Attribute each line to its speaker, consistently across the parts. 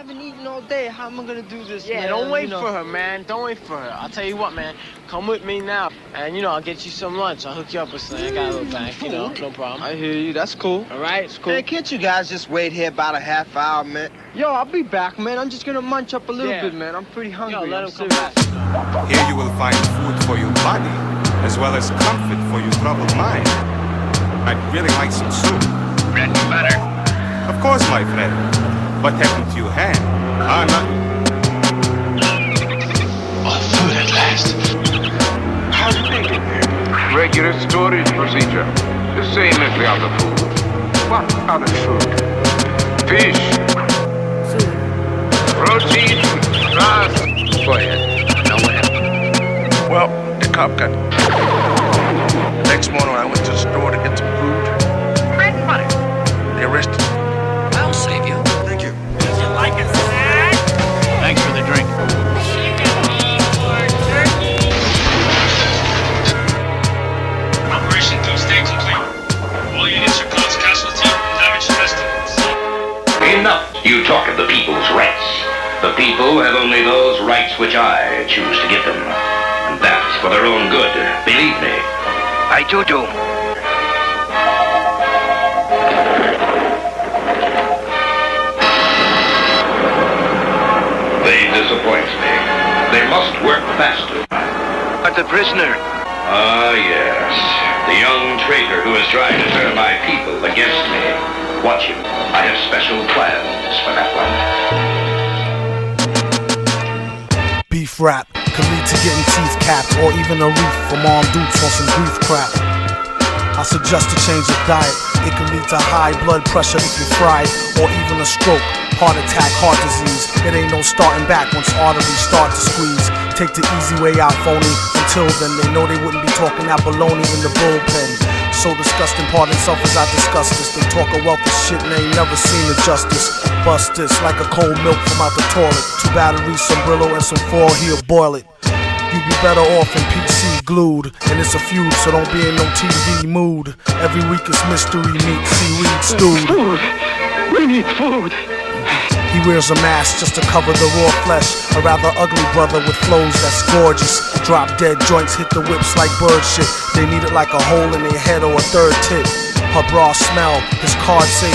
Speaker 1: haven't eaten all day. How am I gonna do this,
Speaker 2: Yeah,
Speaker 1: man?
Speaker 2: don't wait for her, man. Don't wait for her. I'll tell you what, man. Come with me now. And, I'll get you some lunch. I'll hook you up with something. I got a little bag, no problem.
Speaker 1: I hear you. That's cool.
Speaker 2: All right, it's cool.
Speaker 1: Man, can't you guys just wait here about a half hour, man? Yo, I'll be back, man. I'm just gonna munch up a little bit, man. I'm pretty hungry.
Speaker 2: Yo, let him come
Speaker 1: serious.
Speaker 2: back.
Speaker 3: Here you will find food for your body, as well as comfort for your troubled mind. I'd really like some soup.
Speaker 4: Bread and butter.
Speaker 3: Of course, my friend. What happened to your hand? Nothing.
Speaker 4: Oh, food at last. How'd you make it here? Regular storage procedure. The same as the other food. What other food? Fish. Protein. Grass. Quiet. Now what happened?
Speaker 5: Well, the cop got... Next morning I went to the store to get some food.
Speaker 4: Bread and butter.
Speaker 5: They arrested me.
Speaker 4: I'll save you.
Speaker 5: Thank you.
Speaker 4: Would you like a snack? Thanks for the drink.
Speaker 6: Operation Doomsday complete. All units are close casualty, damage estimates.
Speaker 7: Enough. You talk of the people's rights. The people have only those rights which I choose to give them. And that's for their own good, believe me.
Speaker 4: I do.
Speaker 7: They disappoint me. They must work faster.
Speaker 4: But the prisoner.
Speaker 7: Ah, yes. The young traitor who is trying to turn my people against me. Watch him. I have special plans for that one.
Speaker 8: Beef rap could lead to getting teeth capped, or even a reef from armed dudes on some grief crap. I suggest a change of diet. It can lead to high blood pressure if you fry it, or even a stroke, heart attack, heart disease. It ain't no starting back once arteries start to squeeze. Take the easy way out, phony. Until then, they know they wouldn't be talking that baloney in the bullpen. So disgusting, pardon self as I discuss this. They talk of wealth of shit and they ain't never seen the justice. Bust this like a cold milk from out the toilet. 2 batteries, some Brillo, and some foil, here, boil it. You'd be better off in PC glued. And it's a feud, so don't be in no TV mood. Every week is mystery meat, seaweed stewed.
Speaker 4: Food. We need food.
Speaker 8: He wears a mask just to cover the raw flesh. A rather ugly brother with flows that's gorgeous. Drop dead joints hit the whips like bird shit. They need it like a hole in their head or a third tit. Her bra smell, his cards say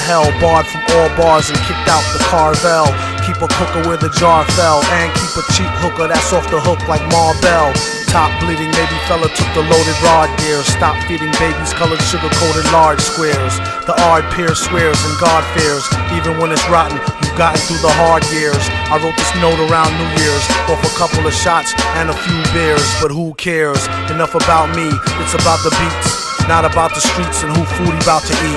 Speaker 8: hell. Barred from all bars and kicked out the Carvel. Keep a cooker where the jar fell. And keep a cheap hooker that's off the hook like Marbell. Top bleeding, maybe fella took the loaded rod gear. Stop feeding babies colored sugar-coated large squares. The ard peer swears and God fears. Even when it's rotten, you've gotten through the hard years. I wrote this note around New Year's, off a couple of shots and a few beers. But who cares? Enough about me, it's about the beats. Not about the streets and who food he about to eat.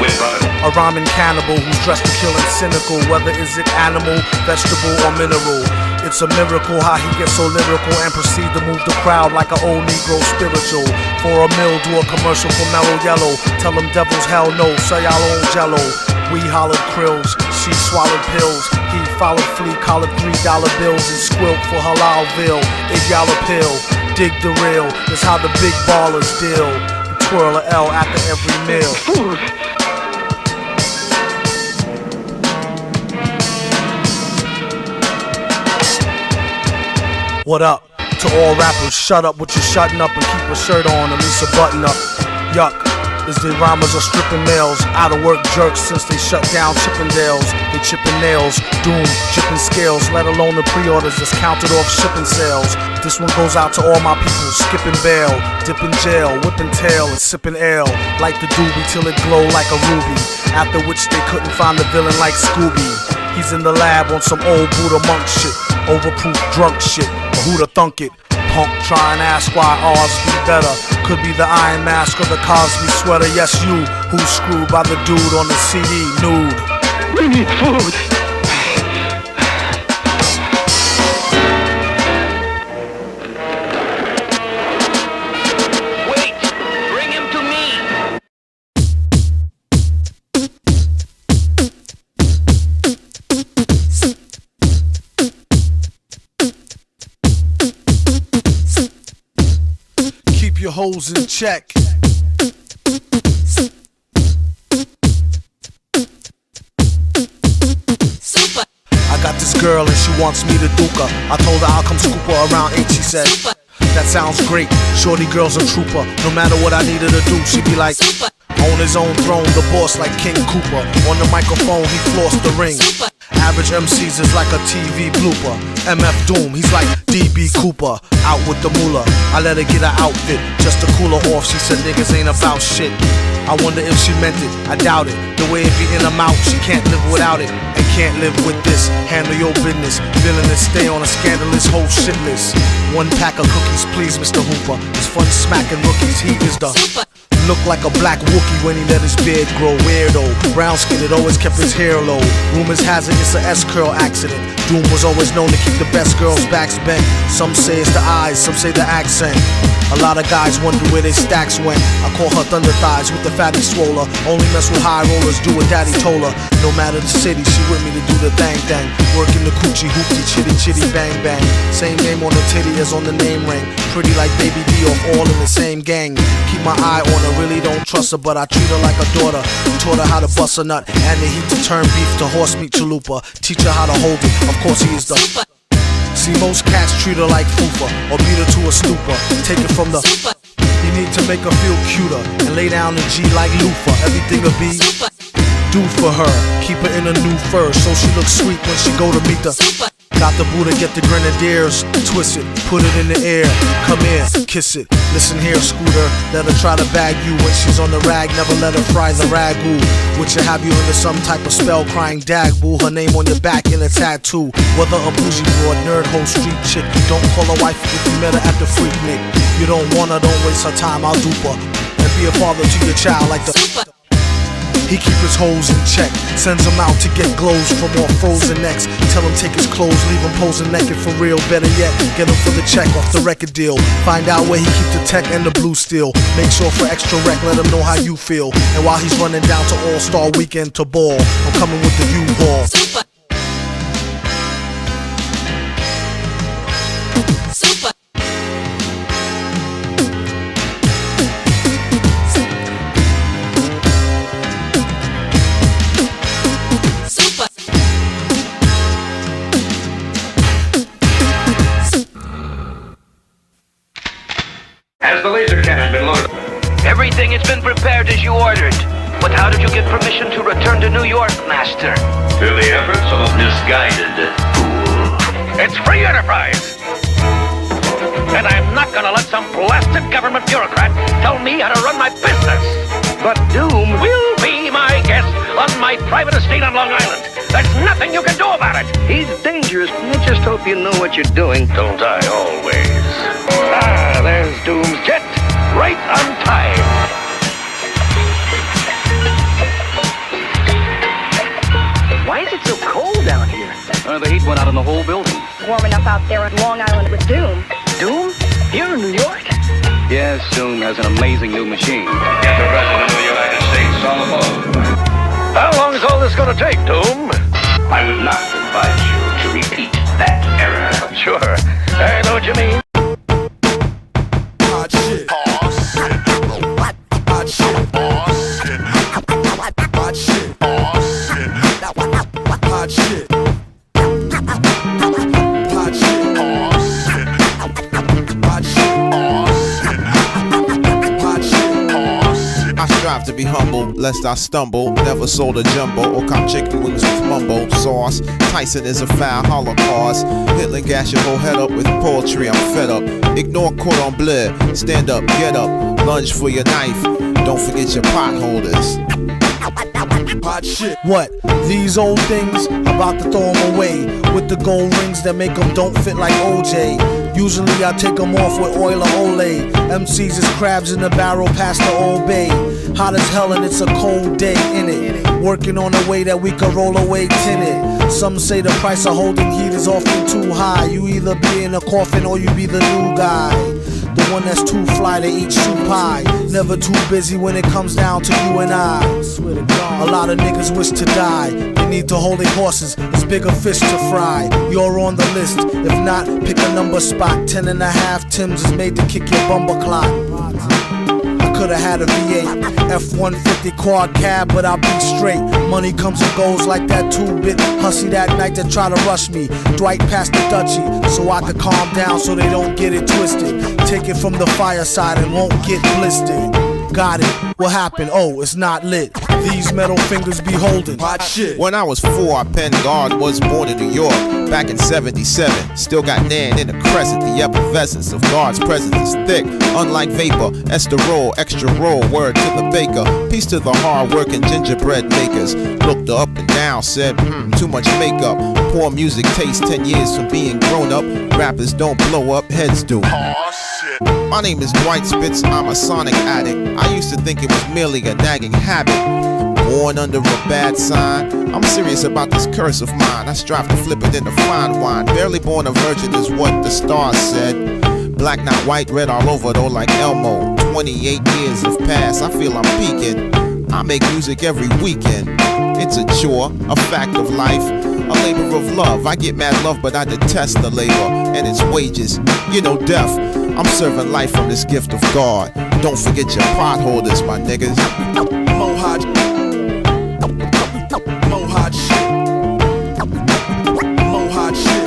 Speaker 8: A rhyming cannibal who's dressed to kill and cynical. Whether is it animal, vegetable, or mineral. It's a miracle how he gets so lyrical and proceed to move the crowd like an old Negro spiritual. For a mill, do a commercial for Mellow Yellow. Tell them devils hell no, say y'all own jello. We hollered krills, she swallowed pills. He followed flea, collared $3 bills and squilt for Halalville. If y'all a pill, dig the real. It's how the big ballers deal. Twirl a L after every meal.
Speaker 4: Food.
Speaker 8: What up? To all rappers, shut up with your shutting up and keep a shirt on, at least a button up. Yuck, is the rhymers are stripping males. Out of work jerks since they shut down Chippendales. They chipping nails, doom, chipping scales. Let alone the pre-orders that's counted off shipping sales. This one goes out to all my people, skipping bail. Dipping jail, whipping tail and sipping ale. Light the doobie till it glow like a ruby. After which they couldn't find the villain like Scooby. He's in the lab on some old Buddha monk shit. Overproof drunk shit, but who'da thunk it? Punk try and ask why ours be better. Could be the Iron Mask or the Cosby sweater. Yes, you, who's screwed by the dude on the CD, nude.
Speaker 4: We need food. Wait, bring him to me.
Speaker 8: Keep your hoes in check. I got this girl and she wants me to duke her. I told her I'll come scoop her around 8, she said. That sounds great, shorty girl's a trooper. No matter what I needed to do, she'd be like, on his own throne, the boss like King Cooper. On the microphone, he flossed the ring. Average MCs is like a TV blooper. MF Doom, he's like DB Cooper. Out with the moolah, I let her get her outfit just to cool her off. She said niggas ain't about shit. I wonder if she meant it, I doubt it. The way it be in her mouth, she can't live without it. And can't live with this, handle your business. Villainous, stay on a scandalous whole shit list. 1 pack of cookies, please Mr. Hooper. It's fun smacking rookies, he is the look like a black Wookie when he let his beard grow. Weirdo, brown skin, it always kept his hair low. Rumors has it it's a S-curl accident. Doom was always known to keep the best girls' backs bent. Some say it's the eyes, some say the accent. A lot of guys wonder where their stacks went. I call her Thunder Thighs with the fatty swoller. Only mess with high rollers, do what daddy told her. No matter the city, she with me to do the thang thang. Working the coochie hoopty, chitty chitty bang bang. Same name on the titty as on the name ring. Pretty like Baby D off all in the same gang. Keep my eye on her, really don't trust her, but I treat her like a daughter. Taught her how to bust a nut and the heat to turn beef to horse meat chalupa. Teach her how to hold it, of course he is the See, most cats treat her like fufa or beat her to a stupor. Take it from the you need to make her feel cuter and lay down the G like loofah. Everything will be do for her. Keep her in a new fur so she looks sweet when she go to meet the got the Buddha, get the grenadiers, twist it, put it in the air, come here, kiss it. Listen here, Scooter, let her try to bag you when she's on the rag. Never let her fry the ragu, which will have you into some type of spell crying dag boo. Her name on your back in a tattoo. Whether a bougie broad, nerd, hoe, street chick, don't call her wife if you met her at the Freak Nick. You don't want her, don't waste her time, I'll dupe her and be a father to your child like the he keep his hoes in check, sends them out to get glows from all frozen necks. Tell him take his clothes, leave him posing naked for real. Better yet, get him for the check off the record deal. Find out where he keep the tech and the blue steel. Make sure for extra rec, let him know how you feel. And while he's running down to All-Star Weekend to ball, I'm coming with the U-Haul.
Speaker 7: Has the laser cannon been loaded?
Speaker 9: Everything has been prepared as you ordered. But how did you get permission to return to New York, Master?
Speaker 7: Through the efforts of a misguided fool.
Speaker 9: It's free enterprise! And I'm not gonna let some blasted government bureaucrat tell me how to run my business! But Doom will be my guest on my private estate on Long Island. There's nothing you can do about it! He's dangerous. I just hope you know what you're doing. Don't I always? Ah, there's Doom's jet, right on time. Why is it so cold down here?
Speaker 10: The heat went out in the whole building.
Speaker 11: Warm enough out there on Long Island with Doom.
Speaker 9: Doom? Here in New York?
Speaker 10: Yes, Doom has an amazing new machine.
Speaker 7: Get the President of the United States on the phone.
Speaker 9: How long is all this gonna take, Doom?
Speaker 7: I would not advise you to repeat that error.
Speaker 9: Sure. I know what you mean.
Speaker 5: Hot shit. Hot shit. Hot shit. Hot shit. Hot shit.
Speaker 12: I strive to be humble, lest I stumble. Never sold a jumbo or cop chicken wings with mumbo sauce. Tyson is a foul holocaust. Hitler gas your whole head up with poetry, I'm fed up. Ignore cordon bleu, stand up, get up. Lunge for your knife, don't forget your potholders.
Speaker 8: Hot shit. What? These old things? About to throw them away with the gold rings that make them don't fit like OJ. Usually I take them off with oil or Olay. MCs is crabs in the barrel past the Old Bay. Hot as hell and it's a cold day in it. Working on a way that we can roll away tinted. Some say the price of holding heat is often too high. You either be in a coffin or you be the new guy. The one that's too fly to eat soup pie. Never too busy when it comes down to you and I. A lot of niggas wish to die. They need to hold their horses, it's bigger fish to fry. You're on the list, if not, pick a number spot. 10.5 Tims is made to kick your bumper clock. I coulda had a V8, F-150 quad cab, but I'll be straight. Money comes and goes like that 2-bit hussy that night that try to rush me. Dwight passed the Dutchie, so I could calm down so they don't get it twisted. Take it from the fireside and won't get blistered. Got it, what happened? Oh, it's not lit. These metal fingers be holding hot shit.
Speaker 12: When I was 4, I penned God was born in New York back in 77. Still got Nan in the crescent. The effervescence of God's presence is thick. Unlike vapor, esterol, extra roll, word to the baker. Peace to the hard-working gingerbread makers. Looked up and down, said, too much makeup. Poor music taste, 10 years from being grown up. Rappers don't blow up, heads do. My name is Dwight Spitz, I'm a sonic addict. I used to think it was merely a nagging habit. Born under a bad sign, I'm serious about this curse of mine. I strive to flip it into fine wine. Barely born a virgin is what the stars said. Black, not white, red all over though like Elmo. 28 years have passed, I feel I'm peaking. I make music every weekend. It's a chore, a fact of life, a labor of love. I get mad love, but I detest the labor and its wages. You know, death. I'm serving life from this gift of God. Don't forget your potholders, my niggas. Mohawk. Mohawk shit. Mohawk shit.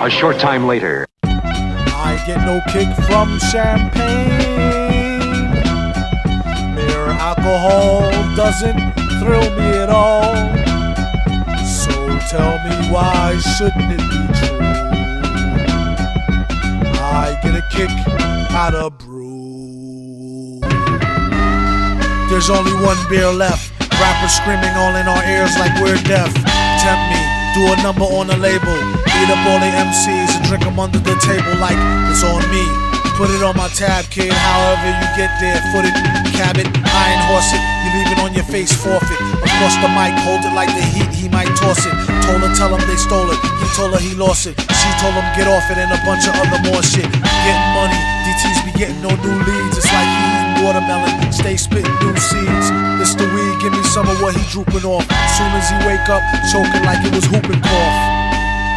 Speaker 9: A short time later.
Speaker 8: I get no kick from champagne. Mere alcohol doesn't thrill me at all. So tell me, why shouldn't it be true? I get a kick out of brew. There's only one beer left. Rappers screaming all in our ears like we're deaf. Tempt me, do a number on a label. Eat up all the MCs and drink them under the table like it's on me. Put it on my tab, kid, however you get there. Foot it, cab it, iron horse it. You leave it on your face, forfeit. Across the mic, hold it like the heat, he might toss it. Told her, tell him they stole it. He told her he lost it. She told him get off it and a bunch of other more shit. Getting money, DTs be getting no new leads. It's like he eating watermelon, stay spitting new seeds. It's the weed, give me some of what he drooping off. Soon as he wake up, choking like it was whooping cough.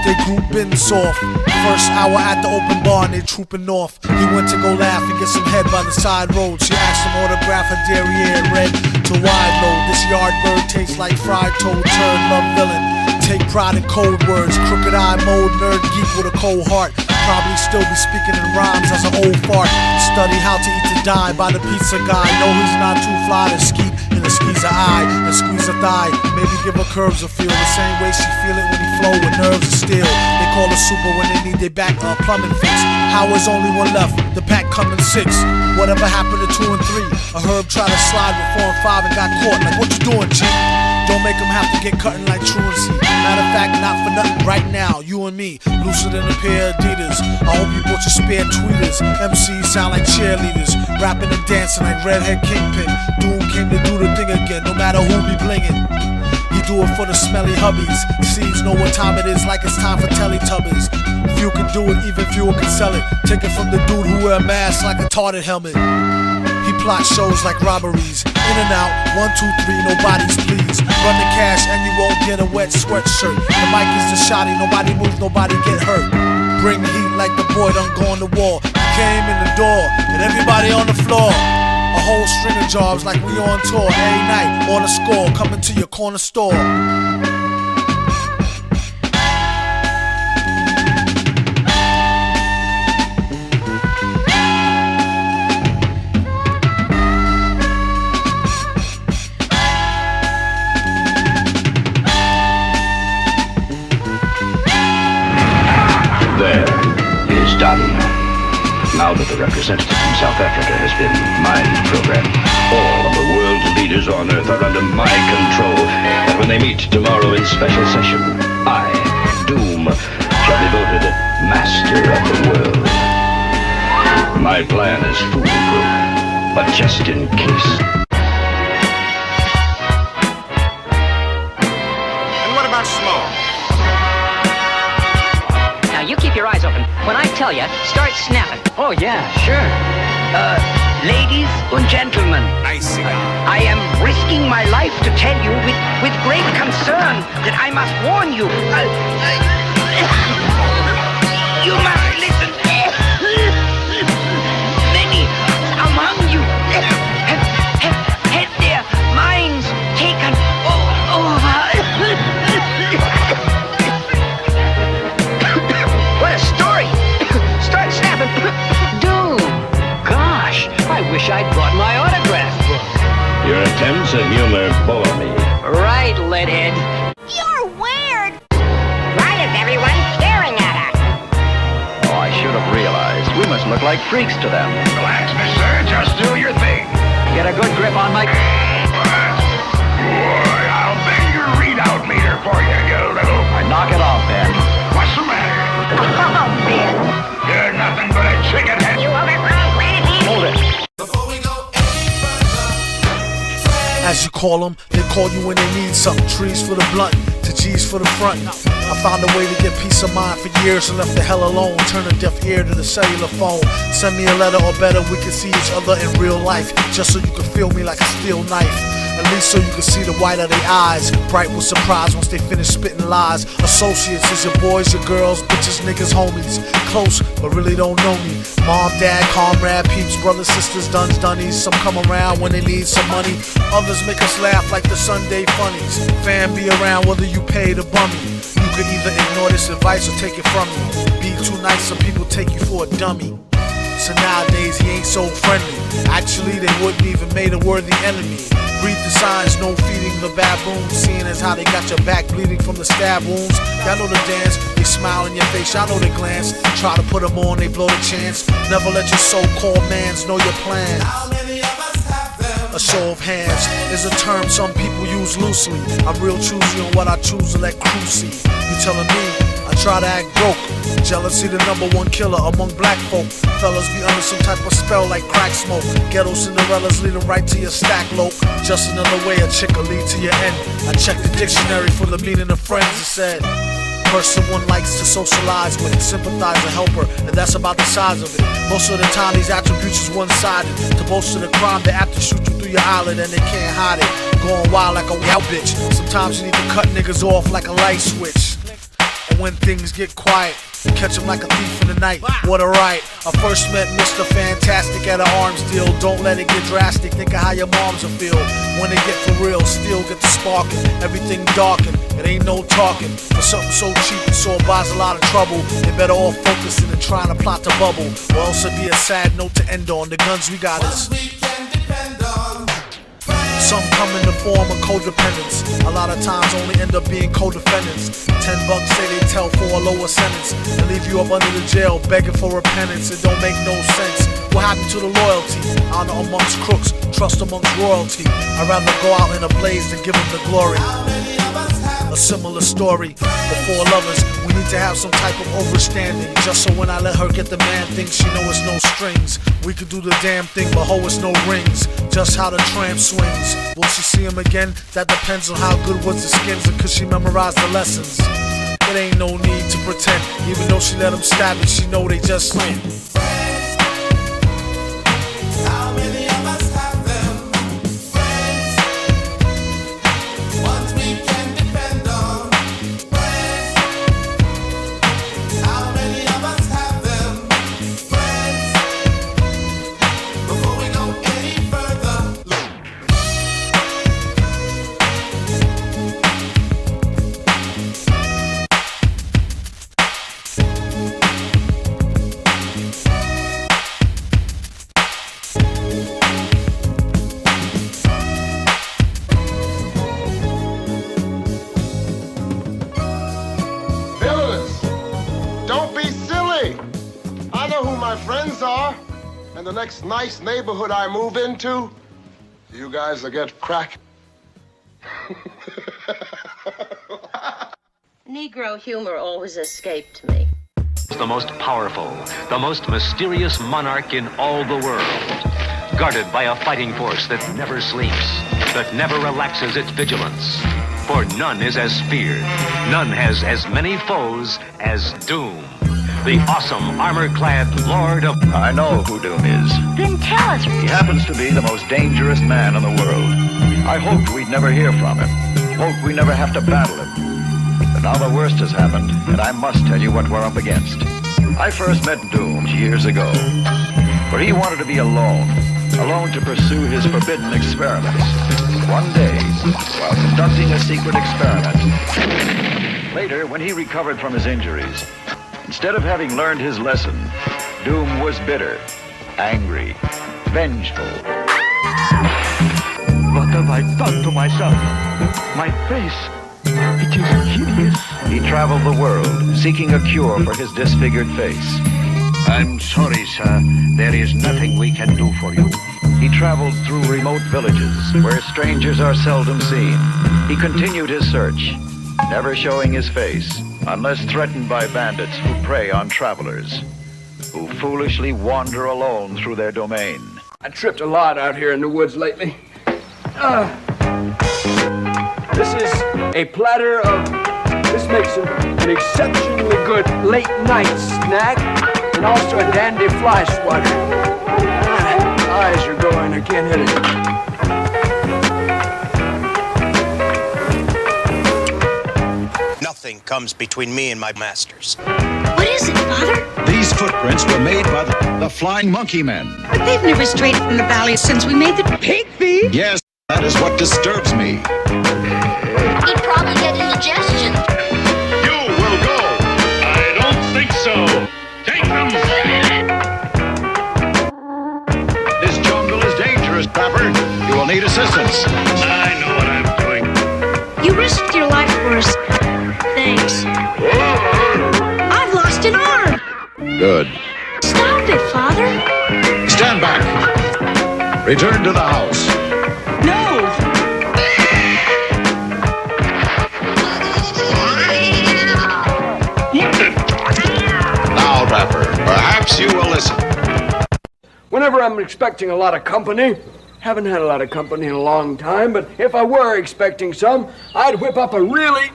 Speaker 8: They groupin' soft. First hour at the open bar and they trooping off. He went to go laugh and get some head by the side road. She asked him autograph her derriere, red to wide load. This yard bird tastes like fried toad, turd, love villain. Take pride in cold words, crooked eye mode, nerd geek with a cold heart. Probably still be speaking in rhymes as an old fart. Study how to eat to die by the pizza guy. No, he's not too fly to skeet in the squeeze a eye and squeeze a thigh. Maybe give her curves a feel the same way she feel it when he flow with nerves of steel. They call her super when they need their back plumbing fix. How is only one left? The pack coming 6. Whatever happened to 2 and 3? A herb tried to slide with 4 and 5 and got caught. Like what you doing, G? Don't make them have to get cutting like truancy. Matter of fact, not for nothing right now. You and me, looser than a pair of Adidas. I hope you bought your spare tweeters. MCs sound like cheerleaders, rapping and dancing like Redhead Kingpin. Doom came to do the thing again, no matter who be blingin'. He do it for the smelly hubbies. Seeds know what time it is, like it's time for Teletubbies. Few can do it, even fewer can sell it. Take it from the dude who wear a mask like a tarted helmet. He plot shows like robberies. In and out, 1, 2, 3, nobody's pleased. Run the cash and you won't get a wet sweatshirt. The mic is the shotty, nobody moves, nobody get hurt. Bring the heat like the boy done gone to war. He came in the door and everybody on the floor. A whole string of jobs like we on tour. Every night, on a score, coming to your corner store.
Speaker 7: Now that the representative from South Africa has been mind-programmed, all of the world's leaders on Earth are under my control. And when they meet tomorrow in special session, I, Doom, voted master of the world. My plan is foolproof, but just in case.
Speaker 3: And what about smoke?
Speaker 13: Now you keep your eyes open. When I tell you, start snapping.
Speaker 10: Oh, yeah, sure. Ladies and gentlemen, I am risking my life to tell you with great concern that I must warn you. You must listen. Many among you have had their minds taken over. What a story! Start snapping.
Speaker 13: Gosh, I wish I'd brought my autograph book.
Speaker 7: Your attempts at humor bore me.
Speaker 13: Right, Leadhead.
Speaker 11: You're weird. Why is everyone staring at us?
Speaker 10: Oh, I should have realized. We must look like freaks to them.
Speaker 4: Relax, mister. Just do your thing.
Speaker 10: Get a good grip on my...
Speaker 4: Boy, I'll bend your readout meter for you, you little...
Speaker 10: Knock it off, Ben.
Speaker 4: What's the matter?
Speaker 11: Oh, Ben.
Speaker 4: You're nothing but a chicken head.
Speaker 11: You overgrown planet Easy.
Speaker 10: Hold it.
Speaker 8: As you call them, they call you when they need something. Trees for the blunt, to G's for the front. I found a way to get peace of mind for years and left the hell alone. Turn a deaf ear to the cellular phone. Send me a letter or better, we can see each other in real life. Just so you can feel me like a steel knife. At least so you can see the white of their eyes. Bright with surprise once they finish spitting lies. Associates is your boys, your girls, bitches, niggas, homies. Close, but really don't know me. Mom, dad, comrade, peeps, brothers, sisters, duns, dunnies. Some come around when they need some money. Others make us laugh like the Sunday funnies. Fan be around whether you pay the bummy. You could either ignore this advice or take it from me. Be too nice, some people take you for a dummy. So nowadays he ain't so friendly. Actually they wouldn't even made a worthy enemy. Read the signs, no feeding the baboons. Seeing as how they got your back bleeding from the stab wounds. Y'all know the dance, they smile in your face, y'all know they glance. Try to put them on, they blow the chance. Never let your so-called mans know your plan. How many of us have them? A show of hands is a term some people use loosely. I'm real choosy on what I choose to let crew see. You telling me I try to act broke. Jealousy the #1 killer among black folk. Fellas be under some type of spell like crack smoke. Ghetto Cinderellas leading right to your stack lope. Just another way a chick will lead to your end. I checked the dictionary for the meaning of friends. It said person one likes to socialize with, sympathize or help her, and that's about the size of it. Most of the time these attributes is one-sided. To boast of the crime, they have to shoot you through your eyelid and they can't hide it. Going wild like a wild bitch. Sometimes you need to cut niggas off like a light switch. And when things get quiet, catch him like a thief in the night. What a right. I first met Mr. Fantastic at an arms deal. Don't let it get drastic. Think of how your moms will feel when they get for real. Still get the sparking. Everything darkened. It ain't no talking. For something so cheap and so buys a lot of trouble. They better all focusing and trying to plot the bubble. Or else it'd be a sad note to end on. The guns we got is some come in the form of codependence. A lot of times only end up being co-defendants. $10 say they tell for a lower sentence and leave you up under the jail begging for repentance. It don't make no sense. What happened to the loyalty? Honor amongst crooks, trust amongst royalty. I'd rather go out in a blaze than give them the glory. A similar story. Before lovers, we need to have some type of overstanding. Just so when I let her get the man thing, she know it's no strings. We could do the damn thing, but ho, it's no rings. Just how the tram swings. Will she see him again? That depends on how good was the skins and could she memorize the lessons. It ain't no need to pretend. Even though she let him stab it, she know they just win. How many of us have them? Friends, ones we can depend on. Friends, how many of us have them? Friends, before we go any further,
Speaker 14: friends are, and the next nice neighborhood I move into, you guys will get crack.
Speaker 15: Negro humor always escaped me.
Speaker 9: The most powerful, the most mysterious monarch in all the world, guarded by a fighting force that never sleeps, that never relaxes its vigilance. For none is as feared, none has as many foes as Doom, the awesome armor-clad Lord of...
Speaker 15: I know who Doom is.
Speaker 11: Then tell us.
Speaker 15: He happens to be the most dangerous man in the world. I hoped we'd never hear from him, hoped we never have to battle him. But now the worst has happened, and I must tell you what we're up against. I first met Doom years ago, for he wanted to be alone to pursue his forbidden experiments. One day, while conducting a secret experiment, later, when he recovered from his injuries, instead of having learned his lesson, Doom was bitter, angry, vengeful.
Speaker 9: What have I done to myself? My face, it is hideous.
Speaker 15: He traveled the world, seeking a cure for his disfigured face.
Speaker 9: I'm sorry, sir. There is nothing we can do for you.
Speaker 15: He traveled through remote villages where strangers are seldom seen. He continued his search, never showing his face, unless threatened by bandits who prey on travelers, who foolishly wander alone through their domain.
Speaker 16: I tripped a lot out here in the woods lately. This is a platter of... This makes an exceptionally good late night snack, and also a dandy fly swatter. Eyes are going, I can't hit
Speaker 17: it. Nothing comes between me and my masters.
Speaker 11: What is it, Father?
Speaker 18: These footprints were made by the Flying Monkey Men.
Speaker 11: But they've never strayed from the valley since we made the pig feed.
Speaker 18: Yes, that is what disturbs me.
Speaker 11: He'd probably get indigestion.
Speaker 6: You will go. I don't think so. Take them.
Speaker 18: This jungle is dangerous, Trapper. You will need assistance.
Speaker 6: I know what I'm doing.
Speaker 11: You risked your life for us. Thanks. I've lost an arm.
Speaker 18: Good.
Speaker 11: Stop it, Father.
Speaker 18: Stand back. Return to the house.
Speaker 11: No.
Speaker 18: Now, Trapper, perhaps you will listen.
Speaker 16: Whenever I'm expecting a lot of company, haven't had a lot of company in a long time, but if I were expecting some, I'd whip up a really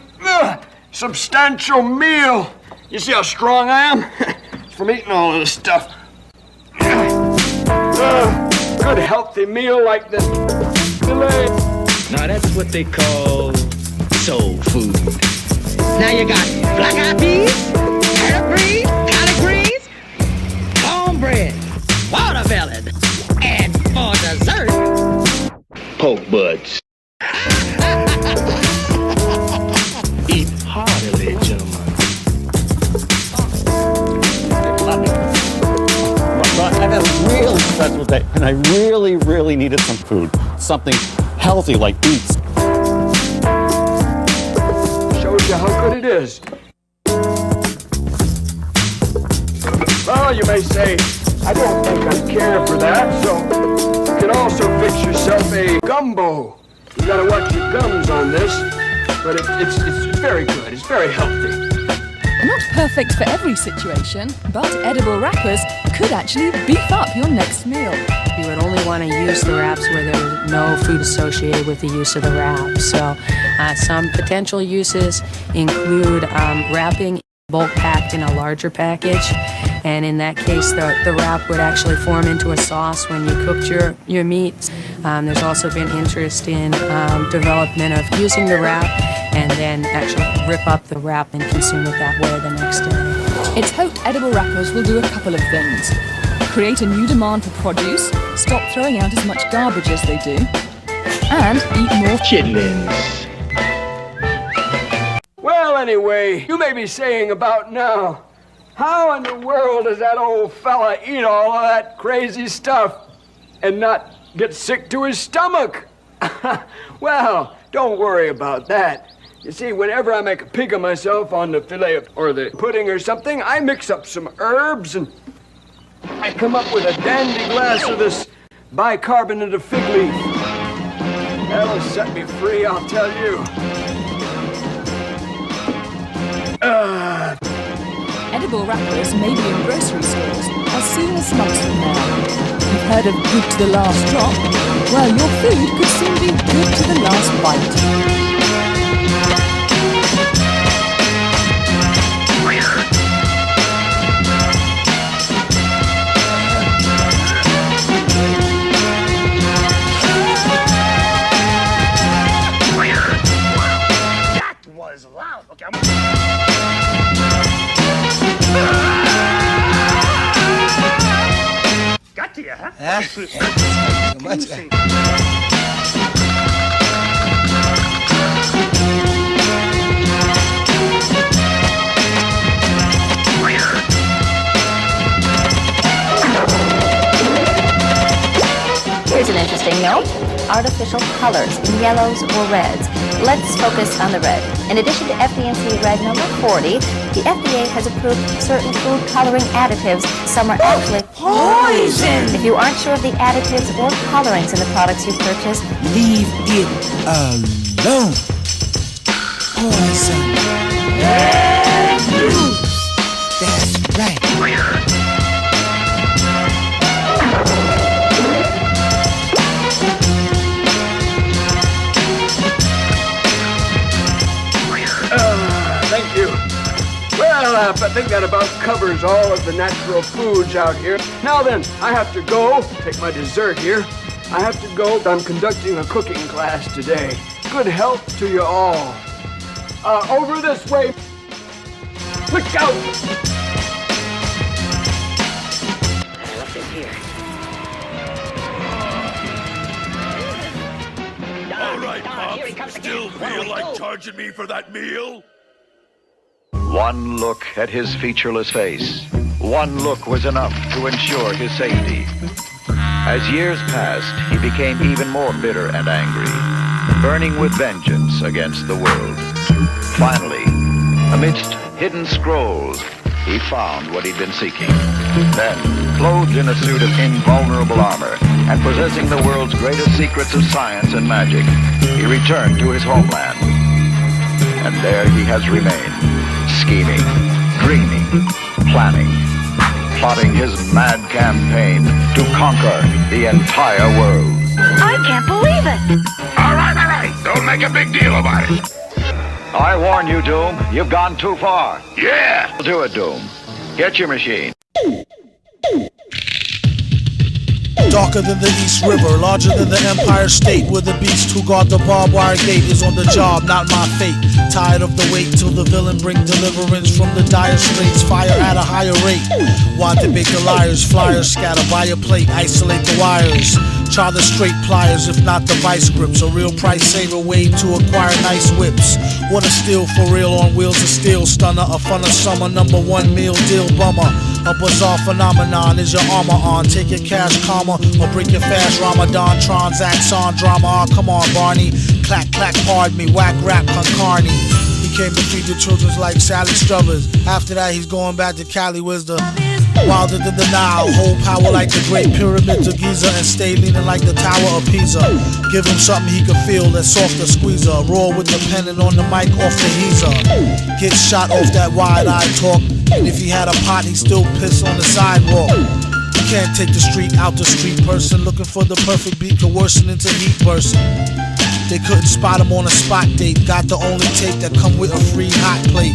Speaker 16: substantial meal. You see how strong I am? It's from eating all of this stuff. Good healthy meal like this filet.
Speaker 19: Now that's what they call soul food. Now you got black-eyed peas, turnip greens, collard greens, cornbread, watermelon, and for dessert,
Speaker 9: Poke buds. Eat heartily, gentlemen.
Speaker 20: I've had a really stressful day, and I really needed some food. Something healthy like beets.
Speaker 16: Shows you how good it is. Well, you may say, I don't think I care for that, so you can also fix yourself a gumbo. You gotta watch your gums on this, but it's very good. It's very healthy.
Speaker 21: Not perfect for every situation, but edible wrappers could actually beef up your next meal.
Speaker 22: You would only want to use the wraps where there was no food associated with the use of the wrap. So some potential uses include wrapping bulk packed in a larger package. And in that case, the wrap would actually form into a sauce when you cooked your meats. There's also been interest in development of using the wrap and then actually rip up the wrap and consume it that way the next day.
Speaker 21: It's hoped edible wrappers will do a couple of things. Create a new demand for produce, stop throwing out as much garbage as they do, and eat more
Speaker 16: chitlins. Well, anyway, you may be saying about now, how in the world does that old fella eat all of that crazy stuff and not get sick to his stomach? Well, don't worry about that. You see, whenever I make a pig of myself on the fillet or the pudding or something, I mix up some herbs and I come up with a dandy glass of this bicarbonate of fig leaf. That'll set me free, I'll tell you.
Speaker 21: Edible edible wrappers, maybe in grocery stores, are seen as smugs from now. You've heard of good to the last drop? Well, your food could soon be good to the last bite.
Speaker 9: Got to you, huh?
Speaker 1: Much.
Speaker 2: Here's an interesting note. Artificial colors in yellows or reds. Let's focus on the red. In addition to FD&C Red number 40, the FDA has approved certain food coloring additives. Some are actually poison. If you aren't sure of the additives or colorings in the products you purchase,
Speaker 1: leave it alone. Poison. Red news. That's right.
Speaker 16: Thank you. Well, I think that about covers all of the natural foods out here. Now then, I have to go. Take my dessert here. I have to go. I'm conducting a cooking class today. Good health to you all. Over this way. Look out!
Speaker 10: What's in here?
Speaker 18: All right, Pops. Still feel like charging me for that meal?
Speaker 15: One look at his featureless face. One look was enough to ensure his safety. As years passed, he became even more bitter and angry, burning with vengeance against the world. Finally, amidst hidden scrolls, he found what he'd been seeking. Then, clothed in a suit of invulnerable armor and possessing the world's greatest secrets of science and magic, he returned to his homeland. And there he has remained, scheming, dreaming, planning, plotting his mad campaign to conquer the entire world.
Speaker 11: I can't believe it!
Speaker 18: All right. Don't make a big deal about it.
Speaker 15: I warn you, Doom. You've gone too far.
Speaker 18: Yeah.
Speaker 15: Do it, Doom. Get your machine.
Speaker 8: Darker than the East River, larger than the Empire State, where the beast who guard the barbed wire gate is on the job, not my fate. Tired of the wait till the villain bring deliverance from the dire straits, fire at a higher rate. Why debate the liars, flyers scatter by a plate, isolate the wires. Try the straight pliers, if not the vice grips. A real price saver way to acquire nice whips. What a steal for real on wheels of steel. Stunner, a fun of summer, #1 meal deal bummer. A bizarre phenomenon is your armor on. Take your cash karma or break your fast Ramadan. Transacts on drama. Oh, come on, Barney. Clack, clack, pardon me. Whack, rap, concarney. He came to feed the children's like Sally Struthers. After that, he's going back to Cali. Where's the wilder than the Nile? Hold power like the Great Pyramids of Giza and stay leaning like the Tower of Pisa. Give him something he can feel that's softer squeezer. Roar with the pen and on the mic off the heezer. Get shot off that wide-eyed talk. And if he had a pot, he'd still piss on the sidewalk. You can't take the street out the street person. Looking for the perfect beat could worsen into heat person. They couldn't spot him on a spot date. Got the only tape that come with a free hot plate.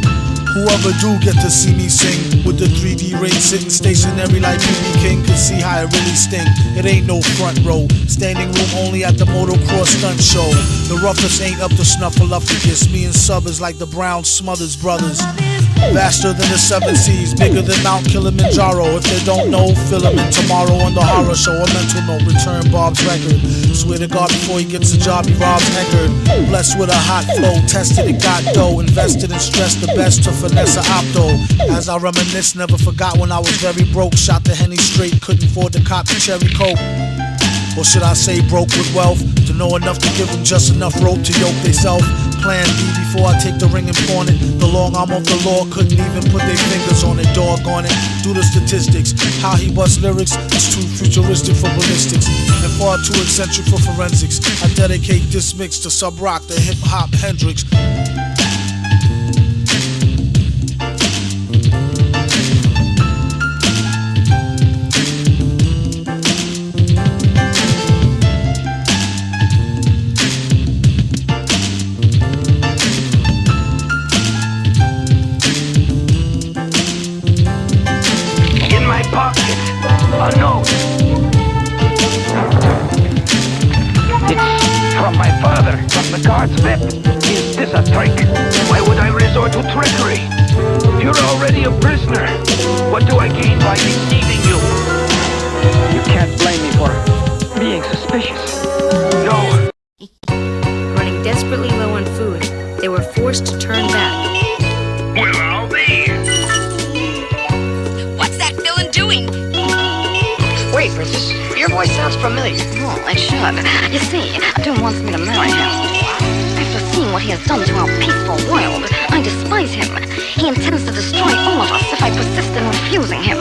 Speaker 8: Whoever do get to see me sing with the 3D ray sitting stationary like BB King could see how it really stink. It ain't no front row, standing room only at the motocross stunt show. The roughest ain't up to snuffleupagus. Me and Sub is like the Brown Smothers brothers. Vaster than the 7 seas, bigger than Mount Kilimanjaro. If they don't know, fill them in tomorrow on the horror show. A mental note, return Bob's record. Swear to God, before he gets a job, he robs Eckerd. Blessed with a hot flow, tested it, got dough. Invested and stressed the best to finesse a opto. As I reminisce, never forgot when I was very broke. Shot the Henny straight, couldn't afford to cop the cherry coke. Or should I say broke with wealth? To know enough to give them just enough rope to yoke theyself. Plan B before I take the ring and pawn it. The long arm of the law couldn't even put their fingers on it. Doggone it. Do the statistics. How he busts lyrics is too futuristic for ballistics and far too eccentric for forensics. I dedicate this mix to Sub Rock, the hip hop Hendrix.
Speaker 9: It's from my father, from the guard's lip. Is this a trick? Why would I resort to trickery? You're already a prisoner. What do I gain by deceiving you? You can't blame me for being suspicious. No.
Speaker 11: Running desperately low on food, they were forced to turn back.
Speaker 9: Well, I'll be.
Speaker 11: What's that villain doing?
Speaker 10: Wait, Princess, your voice sounds familiar.
Speaker 5: Oh, it should. You see, Doom wants me to marry him. After seeing what he has done to our peaceful world, I despise him. He intends to destroy all of us if I persist in refusing him.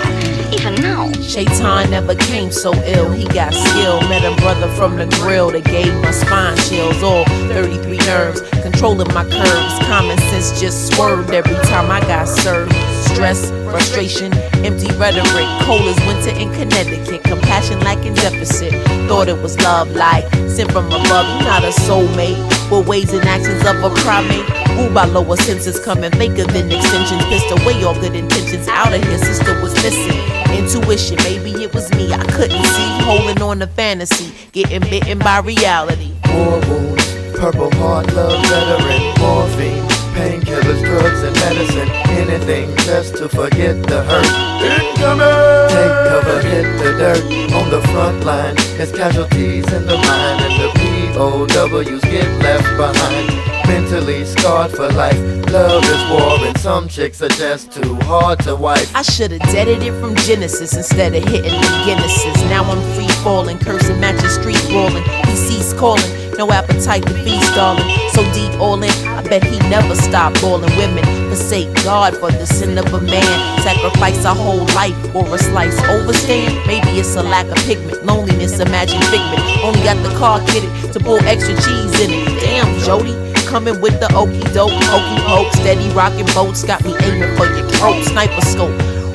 Speaker 5: Even now.
Speaker 12: Shaitan never came so ill. He got skill. Met a brother from the grill that gave my spine chills. All 33 nerves, controlling my curves. Common sense just swerved every time I got served. Stress, frustration, empty rhetoric. Cold as winter in Connecticut. Compassion lacking deficit. Thought it was love like sent from above. You're not a soulmate. With ways and actions of a primate. Ruled by lower senses, coming faker than extensions. Pissed away all good intentions. Out of here, sister was missing. Intuition, maybe it was me. I couldn't see. Holding on to fantasy. Getting bitten by reality.
Speaker 23: War wounds, Purple Heart, love veteran, morphine, painkillers, drugs and medicine. Anything just to forget the hurt. Incoming! Take cover, hit the dirt. On the front line, there's casualties in the mind, and the POWs get left behind. Mentally scarred for life. Love is war and some chicks are just too hard to wife.
Speaker 12: I should've deaded it from Genesis instead of hitting the Guinnesses. Now I'm free falling, cursing matches, street brawling. He ceased calling, no appetite to feast, darling. So deep all in, I bet he never stopped balling. Women forsake God for the sin of a man. Sacrifice our whole life for a slice. Overstand, maybe it's a lack of pigment. Loneliness, imagine figment. Only got the car kitted to pull extra cheese in it. Damn, Jody. Coming with the okey doke, hokey poke, steady rocking boats, got me aiming for your throat, sniper scope.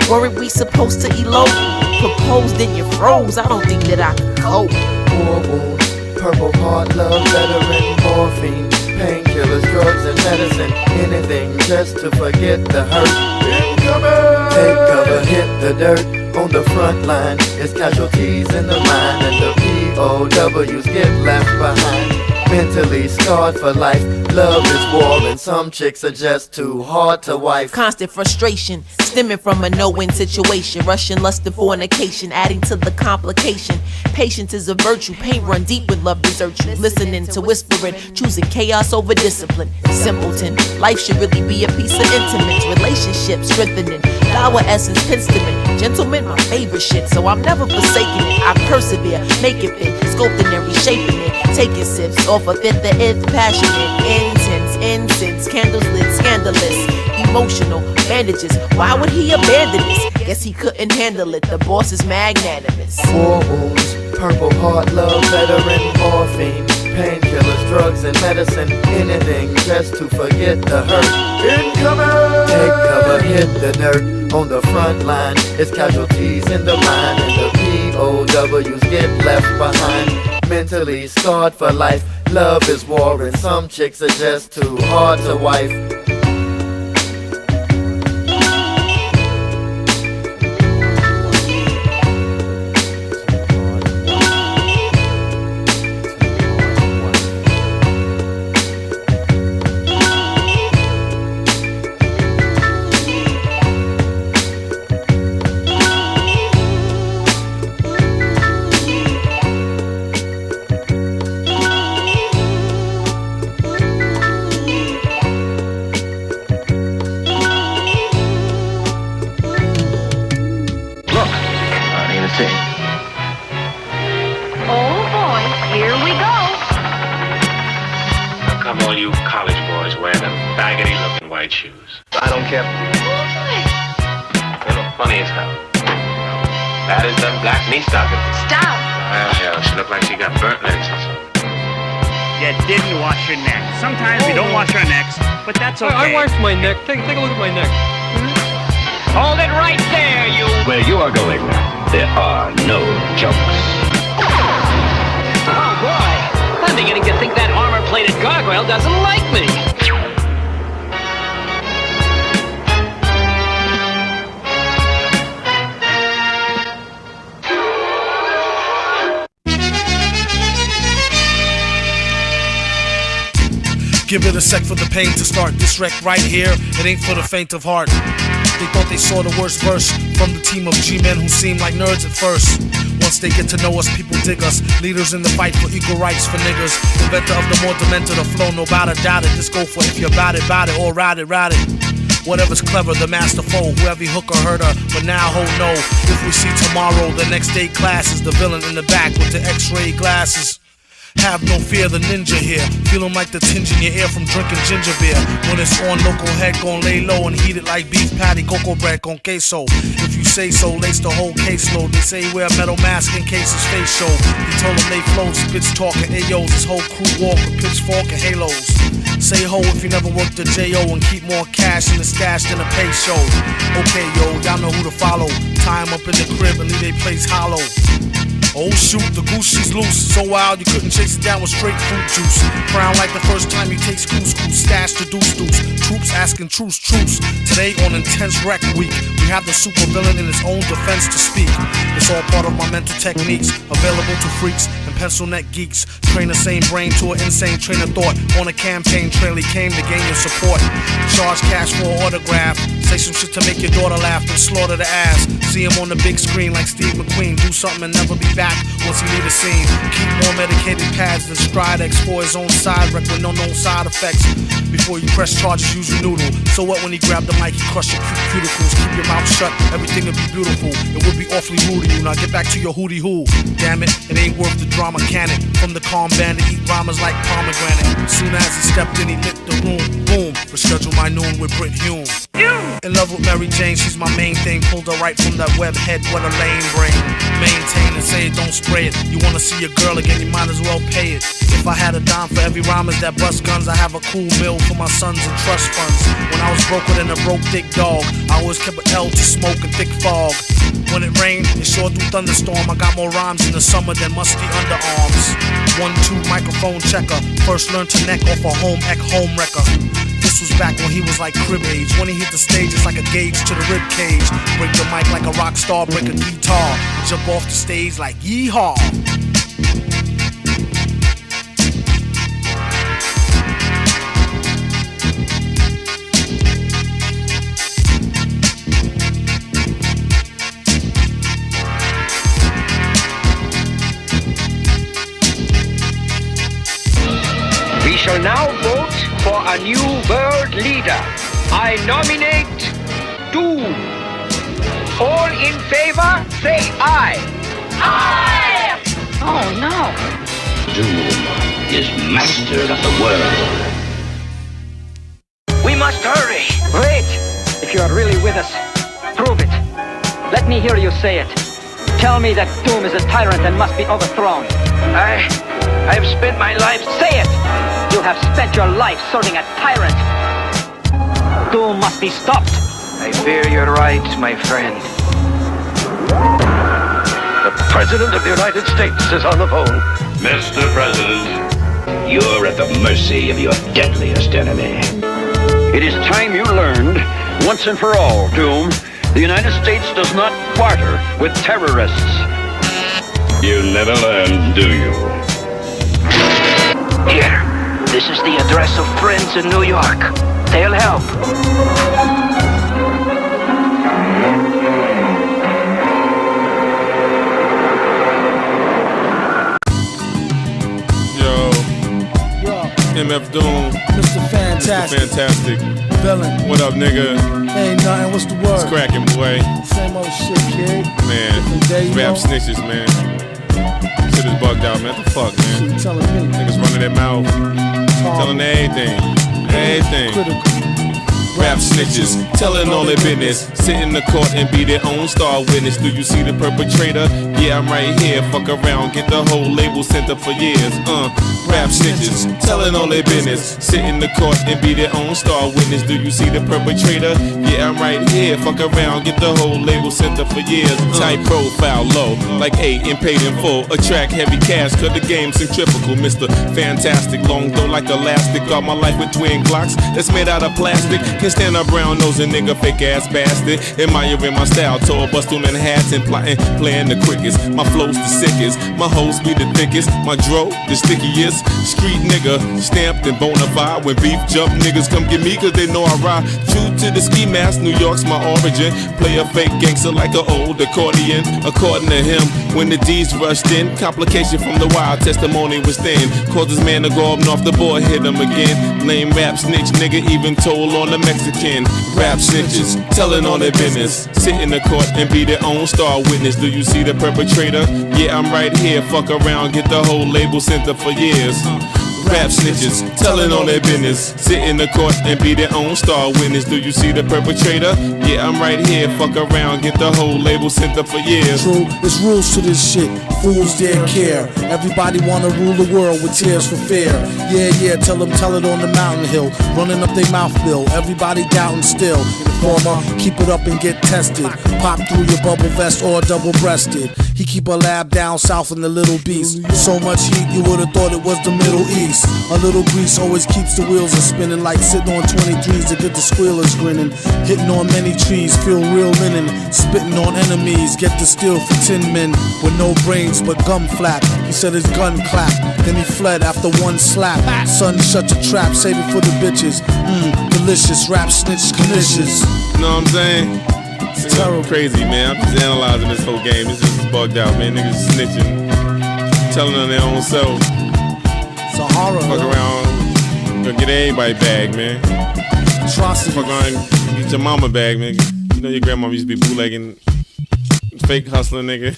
Speaker 12: Worried we supposed to elope, proposed and you froze. I don't think that I could cope.
Speaker 23: War wounds, Purple Heart, love veteran, morphine, painkillers, drugs and medicine. Anything just to forget the hurt. Incoming! Take cover, hit the dirt. On the front line, there's casualties in the mind, and the POWs get left behind. Mentally scarred for life. Love is war and some chicks are just too hard to wife.
Speaker 12: Constant frustration stemming from a no-win situation. Russian lust and fornication adding to the complication. Patience is a virtue. Pain run deep when love deserts you. Listening to whispering, choosing chaos over discipline. Simpleton, life should really be a piece of intimates. Relationships strengthening, flower essence, penstement. Gentlemen, my favorite shit, so I'm never forsaking it. I persevere, make it fit, sculpting and reshaping it. Taking sips off of it, the nth, passionate, intense, incense, candles lit, scandalous, emotional, bandages. Why would he abandon this? Guess he couldn't handle it, the boss is magnanimous.
Speaker 23: War wounds, Purple Heart, love veteran, morphine, painkillers, drugs and medicine. Anything just to forget the hurt. Incoming! Take cover, hit the dirt. On the front line, it's casualties in the mind, and the POWs get left behind. Mentally scarred for life. Love is war and some chicks are just too hard to wife.
Speaker 6: I washed my neck. Take a look at my neck.
Speaker 9: Hold it right there, you.
Speaker 7: Where you are going, there are no jokes.
Speaker 13: Oh boy, I'm beginning to think that armor-plated gargoyle doesn't like me.
Speaker 8: Give it a sec for the pain to start. This wreck right here, it ain't for the faint of heart. They thought they saw the worst verse from the team of G-men who seemed like nerds at first. Once they get to know us, people dig us. Leaders in the fight for equal rights for niggas. Inventor of the more demented, the flow, no doubt it. Just go for it if you're about it, or ride it. Whatever's clever, the master foe, whoever hooker heard her, but now ho no. If we see tomorrow, the next day class is the villain in the back with the x-ray glasses. Have no fear, the ninja here. Feeling like the tinge in your ear from drinking ginger beer. When it's on, local head gon' lay low and heat it like beef patty, cocoa bread con queso. If you say so, lace the whole caseload. They say wear a metal mask in case his face show. He told them they flows, bitch talking Ayos. His whole crew walk with pitchfork and halos. Say ho if you never worked the J.O. and keep more cash in the stash than a pay show. Okay yo, y'all know who to follow. Tie him up in the crib and leave they place hollow. Oh shoot, the goose she's loose. So wild you couldn't chase it down with straight fruit juice. Frown like the first time you taste couscous. Stash the deuce. Troops asking truce. Today on Intense Rec Week, we have the super villain in his own defense to speak. It's all part of my mental techniques, available to freaks and pencil neck geeks. Train the same brain to an insane train of thought. On a campaign trail he came to gain your support. Charge cash for an autograph. Say some shit to make your daughter laugh and slaughter the ass. See him on the big screen like Steve McQueen. Do something and never be back once he leave the scene. Keep more medicated pads than Stridex for his own side wreck with no known side effects. Before you press charges, use your noodle. So what when he grab the mic, he crush your cuticles. Keep your mouth shut, everything will be beautiful. It would be awfully rude to you. Now get back to your hootie hoo. Damn it ain't worth the drama, can it? From the calm band to eat rhymes like pomegranate. Soon as he stepped in, he lit the room. Boom, reschedule my noon with Brit Hume. In love with Mary Jane, she's my main thing. Pulled her right from that web head, what a lame brain. Maintain and say it, don't spray it. You wanna see your girl again, you might as well pay it. If I had a dime for every rhymers that bust guns, I have a cool bill for my sons and trust funds. When I was broker than a broke thick dog, I always kept an L to smoke and thick fog. When it rained, it sure through thunderstorm. I got more rhymes in the summer than musty underarms. 1-2 microphone checker. First learned to neck off a home ec home wrecker. This was back when he was like crib age. When he hit the stage, it's like a gauge to the rib cage. Break the mic like a rock star, break a guitar. Jump off the stage like yeehaw.
Speaker 9: We shall now vote for a new world leader. I nominate Doom. All in favor, say aye. Aye!
Speaker 5: Oh no.
Speaker 7: Doom is master of the world.
Speaker 9: We must hurry. Wait. If you are really with us, prove it. Let me hear you say it. Tell me that Doom is a tyrant and must be overthrown. I've spent my life. Say it. You have spent your life serving a tyrant. Doom must be stopped. I fear you're right, my friend.
Speaker 18: The President of the United States is on the phone.
Speaker 7: Mr. President, you're at the mercy of your deadliest enemy.
Speaker 18: It is time you learned, once and for all, Doom, the United States does not barter with terrorists.
Speaker 7: You never learn, do you?
Speaker 9: Here. This is the address of friends in New York. They'll help.
Speaker 3: Yo. MF Doom.
Speaker 8: Mr. Fantastic.
Speaker 3: Mr. Fantastic.
Speaker 8: Villain.
Speaker 3: What up, nigga?
Speaker 8: Ain't nothing, what's the word?
Speaker 3: It's cracking, boy.
Speaker 8: Same old shit, kid.
Speaker 3: Man,
Speaker 8: day,
Speaker 3: rap snitches, man. Shit is bugged out, man. What the fuck, man?
Speaker 8: You telling me?
Speaker 3: Niggas running their mouth. Telling everything. Everything. Rap snitches, telling all their business. Sit in the court and be their own star witness. Do you see the perpetrator? Yeah, I'm right here. Fuck around, get the whole label sent up for years. Rap snitches, telling all their business. Sit in the court and be their own star witness. Do you see the perpetrator? Yeah, I'm right here. Fuck around, get the whole label sent up for years. Tight profile, low, like 8 and paid in full. Attract heavy cash, cut the game centrifugal. Mr. Fantastic, long though like elastic. Got my life with twin Glocks that's made out of plastic. Can stand up brown nose and nigga fake ass bastard. Admiring my style, tall, bustin' in hats and plotting, playing the cricket. niggas. My flow's the sickest, my hoes be the thickest, my dro the stickiest. Street nigga, stamped and bona fide. When beef jump, niggas come get me cause they know I ride. True to the ski mask, New York's my origin. Play a fake gangster like an old accordion. According to him, when the D's rushed in, complication from the wild testimony was thin. Caused his man to go up and off the board, hit him again. Lame rap snitch nigga, even told on the Mexican. Rap snitches, telling on their business. Sit in the court and be their own star witness. Do you see the perpetrator? Yeah, I'm right here. Fuck around, get the whole label sent up for years. Rap snitches, telling on their business. Sit in the court and be their own star witness. Do you see the perpetrator? Yeah, I'm right here. Fuck around, get the whole label sent up for years.
Speaker 8: True, there's rules to this shit. Fools dare care. Everybody wanna rule the world with tears for fear. Yeah, tell it on the mountain hill. Running up their mouth bill. Everybody doubting still. Informer, keep it up and get tested. Pop through your bubble vest or double-breasted. He keep a lab down south in the Little Beast. So much heat you would've thought it was the Middle East. A little grease always keeps the wheels a spinning. Like sitting on 23s to get the squealers grinning. Hitting on many trees, feel real linen. Spitting on enemies, get the steel for 10 men. With no brains but gum flap. He said his gun clapped, then he fled after one slap. Son, shut your trap, save it for the bitches. Delicious, rap snitch, delicious.
Speaker 3: You know what I'm saying? It's terrible. Crazy, man. I'm just analyzing this whole game. It's just bugged out, man. Niggas snitching, telling on their own self.
Speaker 8: It's a horror.
Speaker 3: Fuck around, gonna get everybody bag, man.
Speaker 8: Atrocity.
Speaker 3: Fuck around, get your mama bag, man. You know your grandmama used to be bootlegging, fake hustling, nigga.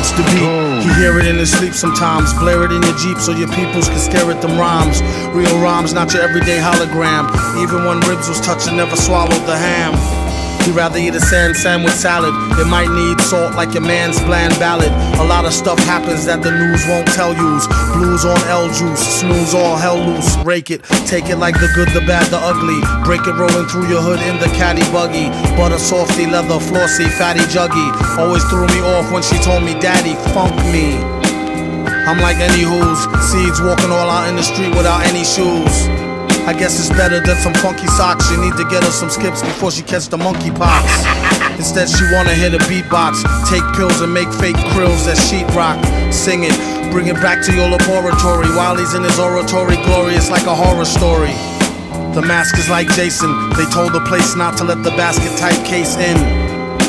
Speaker 8: It's the beat. He hear it in his sleep sometimes. Blare it in your Jeep so your peoples can stare at them rhymes. Real rhymes, not your everyday hologram. Even when ribs was touching, never swallowed the ham. He'd rather eat a sandwich salad. It might need salt like your man's bland ballad. A lot of stuff happens that the news won't tell yous. Blues on L juice, snooze all hell loose. Rake it, take it like the good, the bad, the ugly. Break it rolling through your hood in the caddy buggy. Butter softy, leather, flossy, fatty juggy. Always threw me off when she told me, daddy, funk me. I'm like any who's seeds walking all out in the street without any shoes. I guess it's better than some funky socks. You need to get her some skips before she catch the monkeypox. Instead she wanna hit a beatbox, take pills and make fake krills that sheetrock. Sing it, bring it back to your laboratory. While he's in his oratory, glorious like a horror story. The mask is like Jason. They told the place not to let the basket type case in.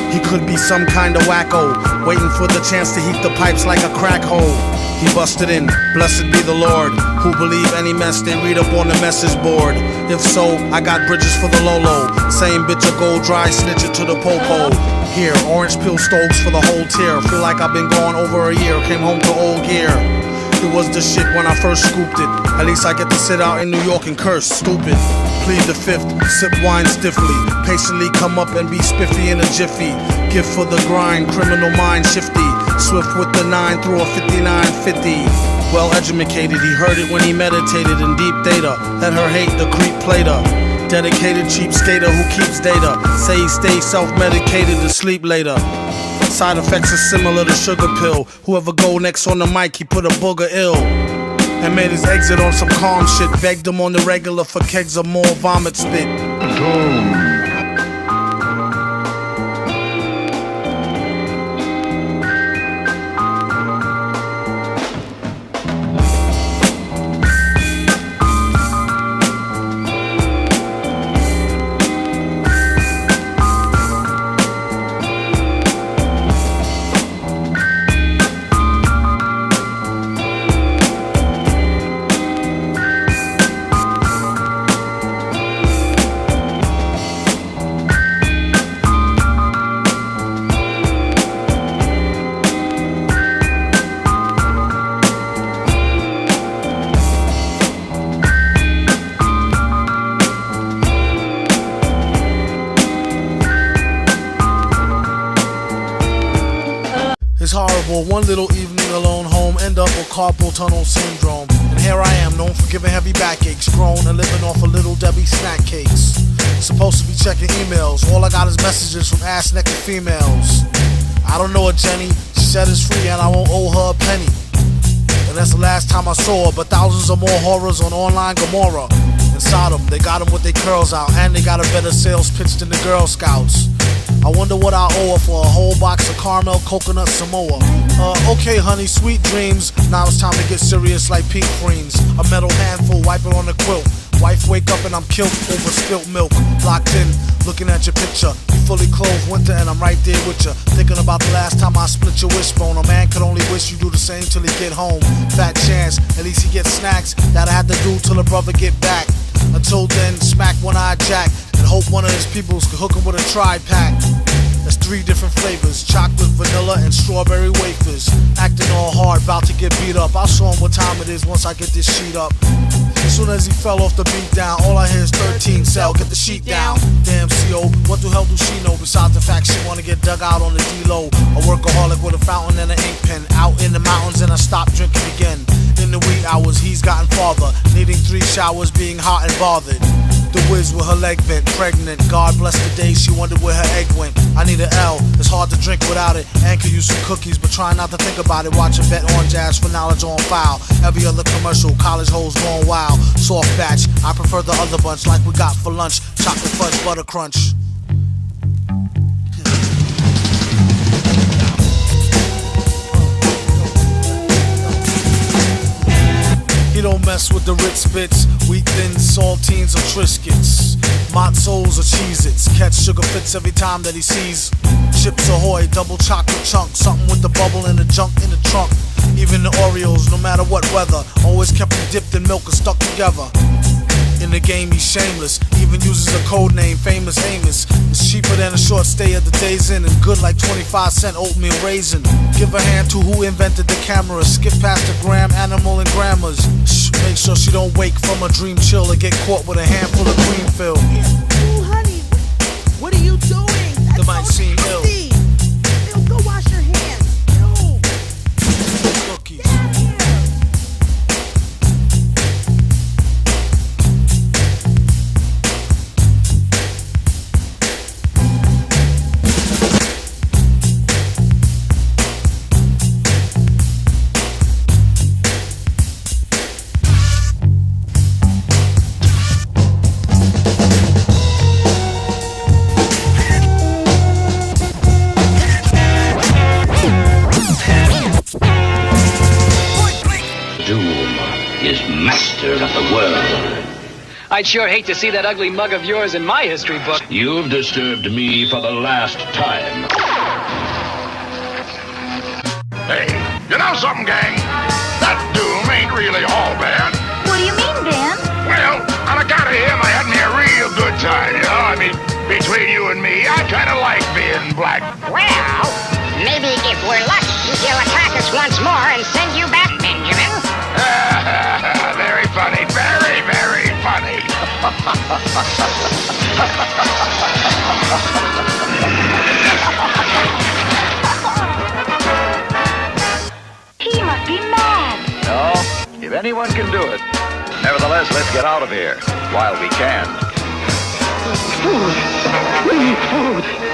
Speaker 8: He could be some kind of wacko, waiting for the chance to heat the pipes like a crack hole. He busted in, blessed be the Lord, who believe any mess they read up on the message board. If so, I got bridges for the Lolo. Same bitch a gold dry, snitch it to the popo. Here, orange peel stoves for the whole tier. Feel like I've been gone over a year, came home to old gear. It was the shit when I first scooped it. At least I get to sit out in New York and curse, stupid. Plead the fifth, sip wine stiffly. Patiently come up and be spiffy in a jiffy. Gift for the grind, criminal mind shifty. Swift with the 9 through a 5950. Well educated, he heard it when he meditated in deep data. Let her hate the creep plater. Dedicated cheap skater who keeps data. Say he stays self-medicated to sleep later. Side effects are similar to sugar pill. Whoever go next on the mic, he put a booger ill. And made his exit on some calm shit. Begged him on the regular for kegs of more vomit spit. It's horrible, one little evening alone home, end up with carpal tunnel syndrome. And here I am, known for giving heavy backaches, grown and living off of Little Debbie snack cakes. Supposed to be checking emails, all I got is messages from ass-naked females. I don't know a Jenny, she's said it's free and I won't owe her a penny. And that's the last time I saw her, but thousands of more horrors on online Gomorrah. Inside them, they got them with their curls out, and they got a better sales pitch than the Girl Scouts. I wonder what I owe her for a whole box of caramel coconut Samoa. Okay honey, sweet dreams. Now it's time to get serious like pink greens. A metal handful, wipe it on the quilt. Wife wake up and I'm killed over spilt milk. Locked in, looking at your picture. You fully clothed winter and I'm right there with you. Thinking about the last time I split your wishbone. A man could only wish you do the same till he get home. Fat chance, at least he gets snacks that I had to do till a brother get back. Until then, smack one-eyed Jack and hope one of his peoples could hook him with a tri-pack. There's 3 different flavors, chocolate, vanilla, and strawberry wafers. Acting all hard, about to get beat up. I'll show him what time it is once I get this sheet up. As soon as he fell off the beat down, all I hear is 13 cell, get the sheet down. Damn CO, what the hell do she know besides the fact she wanna get dug out on the D-Low? A workaholic with a fountain and an ink pen, out in the mountains and I stopped drinking again. In the wee hours, he's gotten farther, needing 3 showers, being hot and bothered. The whiz with her leg bent, pregnant. God bless the day she wondered where her egg went. I need an L, it's hard to drink without it. And could use some cookies, but try not to think about it. Watch a bet on jazz for knowledge on file. Every other commercial, college hoes going wild. Soft batch, I prefer the other bunch like we got for lunch. Chocolate fudge butter crunch. He don't mess with the Ritz bits, wheat thins, saltines, or Triscuits. Matzos or Cheez-Its, catch sugar fits every time that he sees. Chips Ahoy, double chocolate chunk, something with the bubble and the junk in the trunk. Even the Oreos, no matter what weather, always kept them dipped in milk and stuck together. In the game he's shameless, even uses a code name, Famous Amos. It's cheaper than a short stay at the Days Inn and good like 25-cent oatmeal raisin. Give a hand to who invented the camera, skip past the gram, animal and grammars. Shh, make sure she don't wake from a dream chill or get caught with a handful of cream fill.
Speaker 12: Ooh, honey, what are you doing? That's
Speaker 8: That might
Speaker 12: so
Speaker 8: seem ill.
Speaker 12: nasty. Ew, go wash your hands. Ew.
Speaker 8: Cookies.
Speaker 12: Get out of here.
Speaker 7: Master of the world.
Speaker 13: I'd sure hate to see that ugly mug of yours in my history book.
Speaker 7: You've disturbed me for the last time.
Speaker 4: Hey, you know something, gang? That Doom ain't really all bad.
Speaker 5: What do you mean, Dan?
Speaker 4: Well, on account of him, I had me a real good time, you know? I mean, between you and me, I kind of like being black.
Speaker 14: Well, maybe if we're lucky, he'll attack us once more and send you back, Benjamin.
Speaker 4: Very funny, very, very funny.
Speaker 5: He must be mad.
Speaker 15: No, if anyone can do it. Nevertheless, let's get out of here while we can.
Speaker 14: Food. We need food.